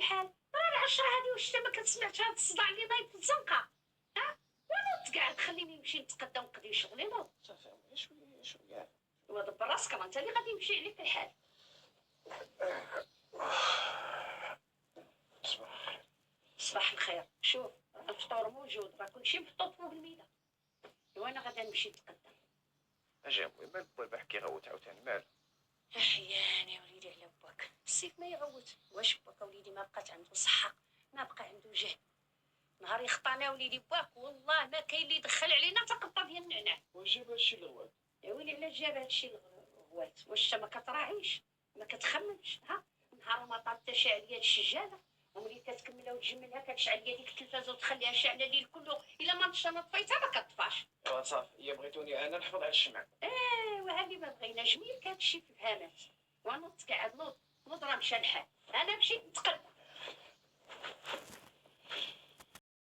الحال؟ راه العشرة هادي واش انت ما كتسمعش هاد الصداع اللي نايض في الزنقة؟ ها؟ ونوض كاع خليني نمشي نتقدى ونقضي شغلي نوض. صافي امي شويه شويه. ودبر راسك راه انت اللي غادي يمشي عليك الحال. صباح. صباح الخير. شوف راه الفطور موجود، راه كلشي محطوط فوق الميدان. وانا غادا نمشي نتقدى. اجي امي مال با البارح كيغوت عاوتاني مال. احيان يا وليدي على باك، السيف ما يغوت. واش باك وليدي ما بقات عنده صحة، ما بقى عنده جهد. نهار يخطانا وليدي باك والله ما كاين اللي يدخل علينا حتى قطه ديال النعناع. واش جاب هادشي الغوات؟ يا ويلي علاش جاب هادشي الغوات؟ واش انت ما كتراعيش ما كتخممش؟ ها نهار ما طاب حتى شعليه الشجاله، وملي كتكملها وتجملها كتشعل ديك التلفازه وتخليها شاعله الليل كله، الا ما نشا طفيتها ما كطفاش. صافي هي بغيتوني انا نحفظ على الشمع. ايوا هادي ما بغينا جميل كهادشي في الهامات. ونوض قاعد نوض راه مشى الحال. انا مشيت نتقدى.